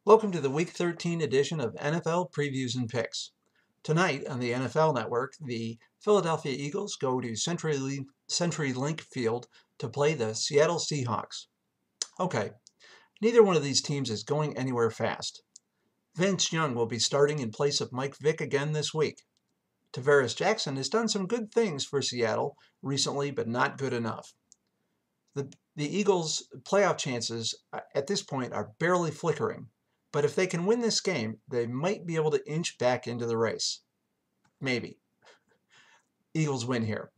Welcome to the Week 13 edition of NFL Previews and Picks. Tonight on the NFL Network, the Philadelphia Eagles go to CenturyLink Field to play the Seattle Seahawks. Okay, neither one of these teams is going anywhere fast. Vince Young will be starting in place of Mike Vick again this week. Tavares Jackson has done some good things for Seattle recently, but not good enough. The Eagles' playoff chances at this point are barely flickering. But if they can win this game, they might be able to inch back into the race. Maybe. Eagles win here.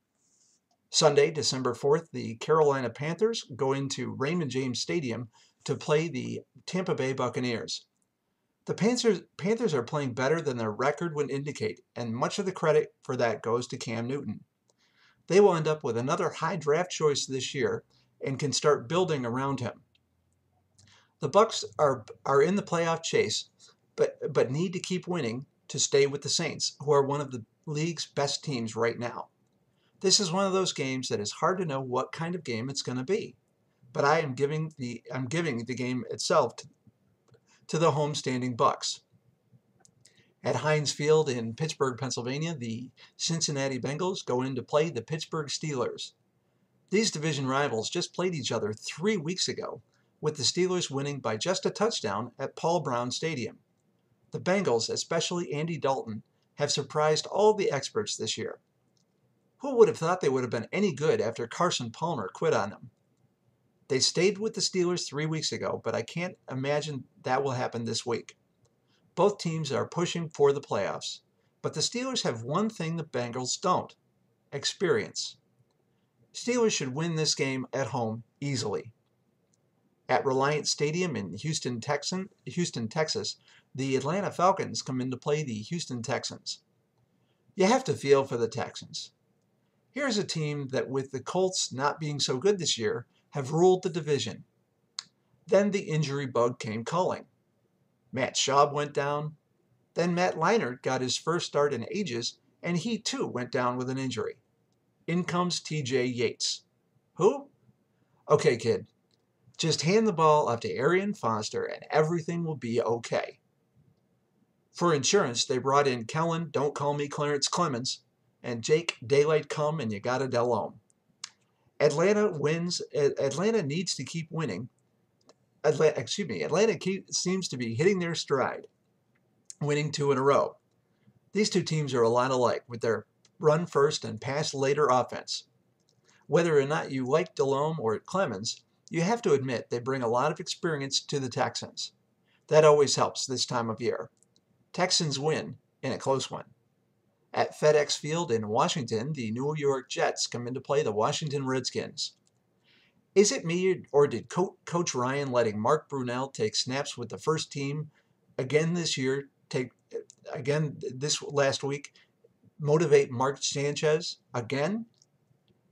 Sunday, December 4th, the Carolina Panthers go into Raymond James Stadium to play the Tampa Bay Buccaneers. The Panthers are playing better than their record would indicate, and much of the credit for that goes to Cam Newton. They will end up with another high draft choice this year and can start building around him. The Bucs are in the playoff chase, but need to keep winning to stay with the Saints, who are one of the league's best teams right now. This is one of those games that is hard to know what kind of game it's going to be. But I'm giving the game itself to the homestanding Bucs. At Heinz Field in Pittsburgh, Pennsylvania, the Cincinnati Bengals go in to play the Pittsburgh Steelers. These division rivals just played each other 3 weeks ago, with the Steelers winning by just a touchdown at Paul Brown Stadium. The Bengals, especially Andy Dalton, have surprised all the experts this year. Who would have thought they would have been any good after Carson Palmer quit on them? They stayed with the Steelers 3 weeks ago, but I can't imagine that will happen this week. Both teams are pushing for the playoffs, but the Steelers have one thing the Bengals don't: experience. Steelers should win this game at home easily. At Reliant Stadium in Houston, Texas, the Atlanta Falcons come in to play the Houston Texans. You have to feel for the Texans. Here's a team that, with the Colts not being so good this year, have ruled the division. Then the injury bug came calling. Matt Schaub went down. Then Matt Leinart got his first start in ages, and he too went down with an injury. In comes TJ Yates. Who? Okay, kid. Just hand the ball off to Arian Foster and everything will be okay. For insurance, they brought in Kellen Don't Call Me Clarence Clemens and Jake Daylight Come and You Gotta Delhomme. Atlanta needs to keep winning. Atlanta seems to be hitting their stride, winning 2 in a row. These two teams are a lot alike with their run first and pass later offense. Whether or not you like Delhomme or Clemens, you have to admit they bring a lot of experience to the Texans. That always helps this time of year. Texans win in a close one. At FedEx Field in Washington, the New York Jets come in to play the Washington Redskins. Is it me, or did Coach Ryan letting Mark Brunell take snaps with the first team again this last week motivate Mark Sanchez again?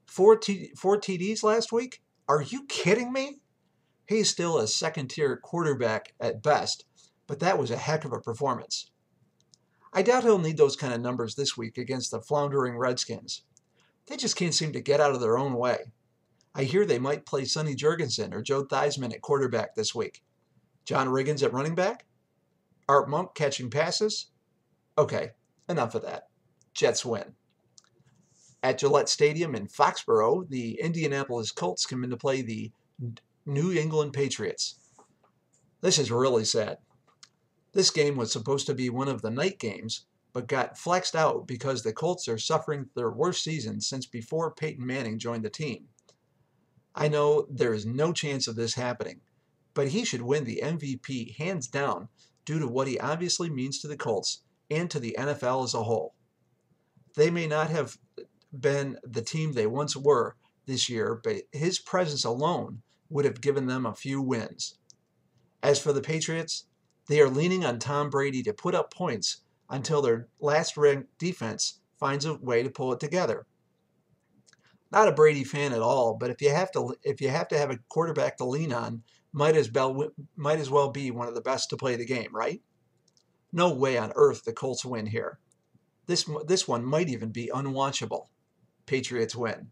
4 TDs last week? Are you kidding me? He's still a second-tier quarterback at best, but that was a heck of a performance. I doubt he'll need those kind of numbers this week against the floundering Redskins. They just can't seem to get out of their own way. I hear they might play Sonny Jurgensen or Joe Theismann at quarterback this week. John Riggins at running back? Art Monk catching passes? Okay, enough of that. Jets win. At Gillette Stadium in Foxborough, the Indianapolis Colts come in to play the New England Patriots. This is really sad. This game was supposed to be one of the night games, but got flexed out because the Colts are suffering their worst season since before Peyton Manning joined the team. I know there is no chance of this happening, but he should win the MVP hands down due to what he obviously means to the Colts and to the NFL as a whole. They may not have been the team they once were this year, but his presence alone would have given them a few wins. As for the Patriots, they are leaning on Tom Brady to put up points until their last-ranked defense finds a way to pull it together. Not a Brady fan at all, but if you have to have a quarterback to lean on, might as well be one of the best to play the game, right? No way on earth the Colts win here. This one might even be unwatchable. Patriots win.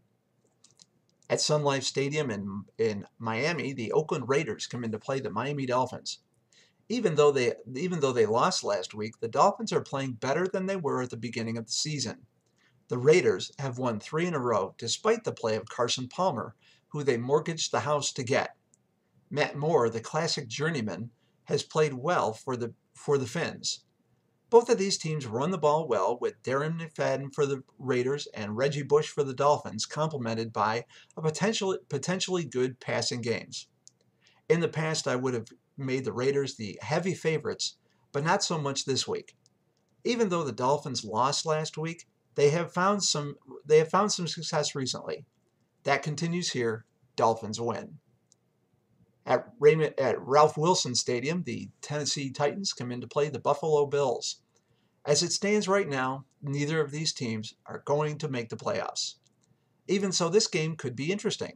At Sun Life Stadium in Miami, the Oakland Raiders come in to play the Miami Dolphins. Even though they lost last week, the Dolphins are playing better than they were at the beginning of the season. The Raiders have won 3 in a row despite the play of Carson Palmer, who they mortgaged the house to get. Matt Moore, the classic journeyman, has played well for the Finns. Both of these teams run the ball well, with Darren McFadden for the Raiders and Reggie Bush for the Dolphins, complemented by a potentially good passing games. In the past, I would have made the Raiders the heavy favorites, but not so much this week. Even though the Dolphins lost last week, they have found some success recently. That continues here. Dolphins win. At Ralph Wilson Stadium, the Tennessee Titans come in to play the Buffalo Bills. As it stands right now, neither of these teams are going to make the playoffs. Even so, this game could be interesting.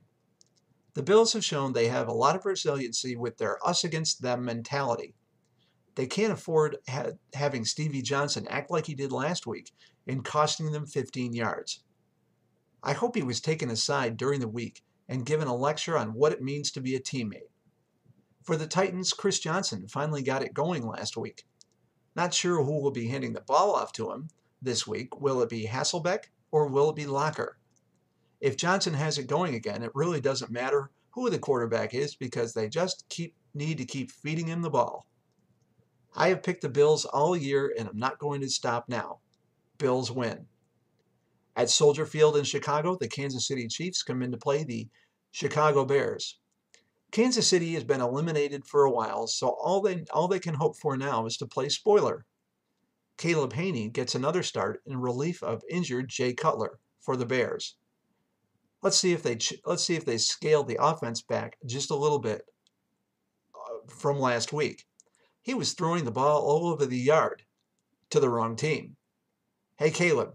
The Bills have shown they have a lot of resiliency with their us against them mentality. They can't afford having Stevie Johnson act like he did last week and costing them 15 yards. I hope he was taken aside during the week and given a lecture on what it means to be a teammate. For the Titans, Chris Johnson finally got it going last week. Not sure who will be handing the ball off to him this week. Will it be Hasselbeck or will it be Locker? If Johnson has it going again, it really doesn't matter who the quarterback is because they just need to keep feeding him the ball. I have picked the Bills all year and I'm not going to stop now. Bills win. At Soldier Field in Chicago, the Kansas City Chiefs come in to play the Chicago Bears. Kansas City has been eliminated for a while, so all they can hope for now is to play spoiler. Caleb Haney gets another start in relief of injured Jay Cutler for the Bears. Let's see if they scale the offense back just a little bit from last week. He was throwing the ball all over the yard to the wrong team. Hey Caleb,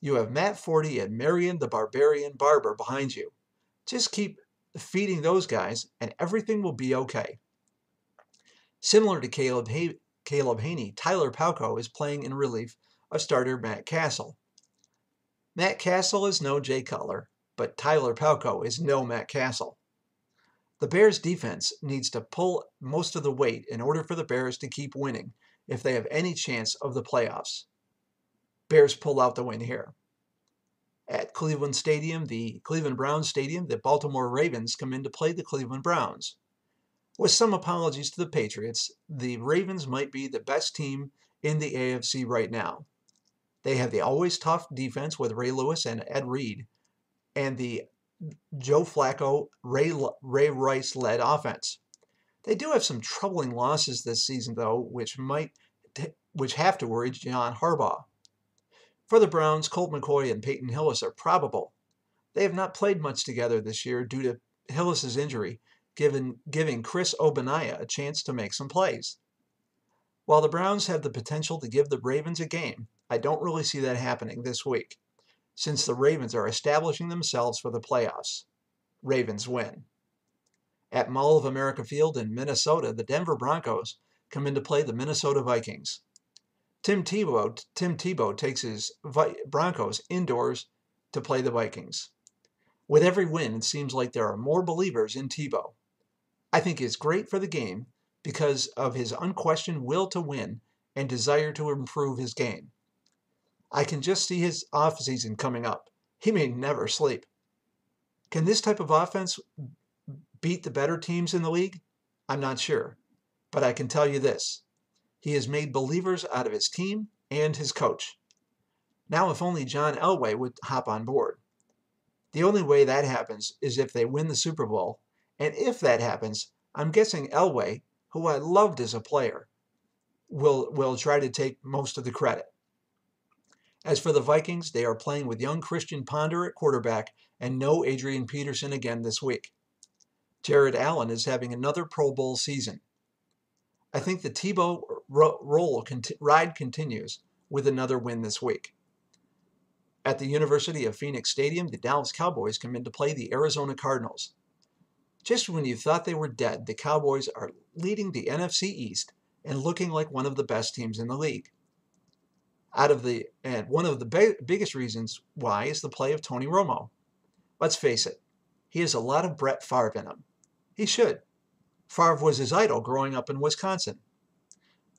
you have Matt Forty and Marion the Barbarian Barber behind you. Just keep feeding those guys and everything will be okay. Similar to Caleb Haney, Tyler Palko is playing in relief of starter Matt Castle. Matt Castle is no Jay Cutler, but Tyler Palko is no Matt Castle. The Bears defense needs to pull most of the weight in order for the Bears to keep winning if they have any chance of the playoffs. Bears pull out the win here. At Cleveland Browns Stadium, the Baltimore Ravens come in to play the Cleveland Browns. With some apologies to the Patriots, the Ravens might be the best team in the AFC right now. They have the always tough defense with Ray Lewis and Ed Reed, and the Joe Flacco, Ray Rice-led offense. They do have some troubling losses this season, though, which have to worry John Harbaugh. For the Browns, Colt McCoy and Peyton Hillis are probable. They have not played much together this year due to Hillis' injury, giving Chris Ogbonnaya a chance to make some plays. While the Browns have the potential to give the Ravens a game, I don't really see that happening this week, since the Ravens are establishing themselves for the playoffs. Ravens win. At Mall of America Field in Minnesota, the Denver Broncos come in to play the Minnesota Vikings. Tim Tebow takes his Broncos indoors to play the Vikings. With every win, it seems like there are more believers in Tebow. I think it's great for the game because of his unquestioned will to win and desire to improve his game. I can just see his offseason coming up. He may never sleep. Can this type of offense beat the better teams in the league? I'm not sure. But I can tell you this. He has made believers out of his team and his coach. Now if only John Elway would hop on board. The only way that happens is if they win the Super Bowl. And if that happens, I'm guessing Elway, who I loved as a player, will try to take most of the credit. As for the Vikings, they are playing with young Christian Ponder at quarterback and no Adrian Peterson again this week. Jared Allen is having another Pro Bowl season. I think the Tebow ride continues with another win this week. At the University of Phoenix Stadium, the Dallas Cowboys come in to play the Arizona Cardinals. Just when you thought they were dead, the Cowboys are leading the NFC East and looking like one of the best teams in the league. And one of the biggest reasons why is the play of Tony Romo. Let's face it, he has a lot of Brett Favre in him. He should. Favre was his idol growing up in Wisconsin.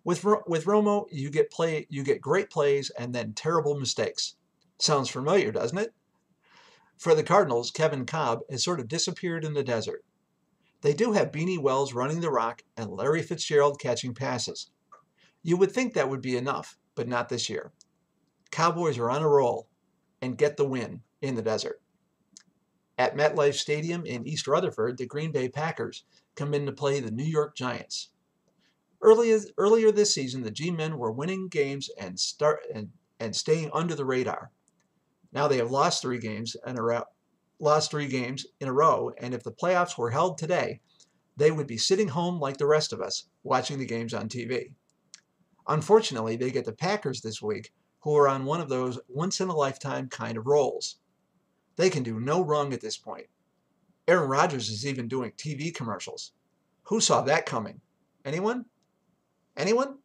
With Romo, you get great plays and then terrible mistakes. Sounds familiar, doesn't it? For the Cardinals, Kevin Kolb has sort of disappeared in the desert. They do have Beanie Wells running the rock and Larry Fitzgerald catching passes. You would think that would be enough, but not this year. Cowboys are on a roll and get the win in the desert. At MetLife Stadium in East Rutherford, the Green Bay Packers come in to play the New York Giants. Earlier this season, the G-men were winning games and staying under the radar. Now they have lost three games in a row, and if the playoffs were held today, they would be sitting home like the rest of us, watching the games on TV. Unfortunately, they get the Packers this week, who are on one of those once-in-a-lifetime kind of rolls. They can do no wrong at this point. Aaron Rodgers is even doing TV commercials. Who saw that coming? Anyone? Anyone?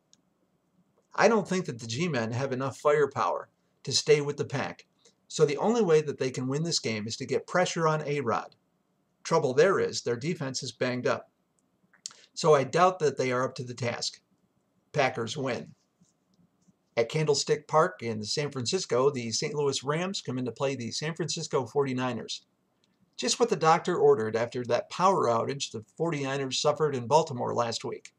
I don't think that the G-men have enough firepower to stay with the pack, so the only way that they can win this game is to get pressure on A-Rod. Trouble there is their defense is banged up, so I doubt that they are up to the task. Packers win. At Candlestick Park in San Francisco, the St. Louis Rams come in to play the San Francisco 49ers. Just what the doctor ordered after that power outage the 49ers suffered in Baltimore last week.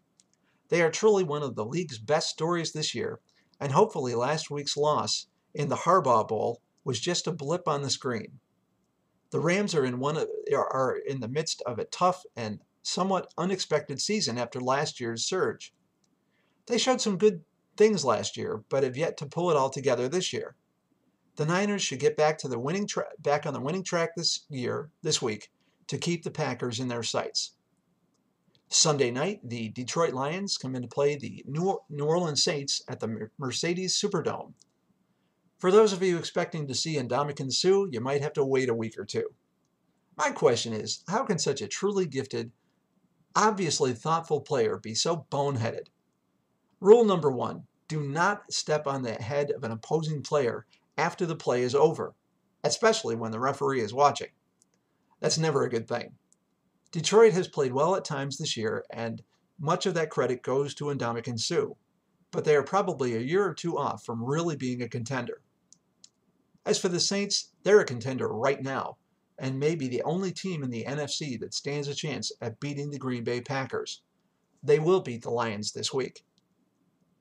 They are truly one of the league's best stories this year, and hopefully last week's loss in the Harbaugh Bowl was just a blip on the screen. The Rams are in the midst of a tough and somewhat unexpected season after last year's surge. They showed some good things last year, but have yet to pull it all together this year. The Niners should get back on the winning track this week to keep the Packers in their sights. Sunday night, the Detroit Lions come in to play the New Orleans Saints at the Mercedes Superdome. For those of you expecting to see Ndamukong Suh, you might have to wait a week or two. My question is, how can such a truly gifted, obviously thoughtful player be so boneheaded? Rule number 1, do not step on the head of an opposing player after the play is over, especially when the referee is watching. That's never a good thing. Detroit has played well at times this year, and much of that credit goes to Ndamukong Suh, but they are probably a year or two off from really being a contender. As for the Saints, they're a contender right now, and may be the only team in the NFC that stands a chance at beating the Green Bay Packers. They will beat the Lions this week.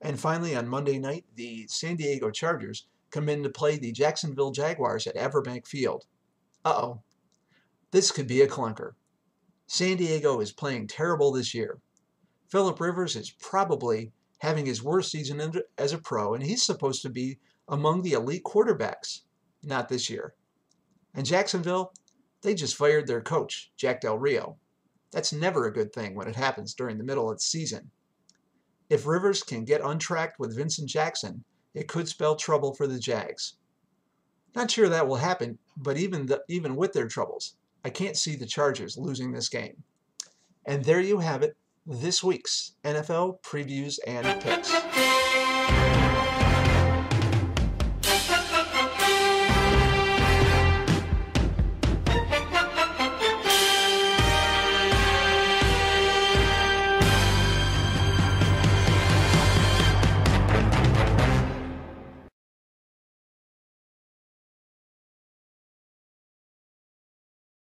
And finally, on Monday night, the San Diego Chargers come in to play the Jacksonville Jaguars at Everbank Field. Uh-oh. This could be a clunker. San Diego is playing terrible this year. Phillip Rivers is probably having his worst season as a pro, and he's supposed to be among the elite quarterbacks. Not this year. And Jacksonville, they just fired their coach, Jack Del Rio. That's never a good thing when it happens during the middle of the season. If Rivers can get untracked with Vincent Jackson, it could spell trouble for the Jags. Not sure that will happen, but even with their troubles, I can't see the Chargers losing this game. And there you have it, this week's NFL previews and picks.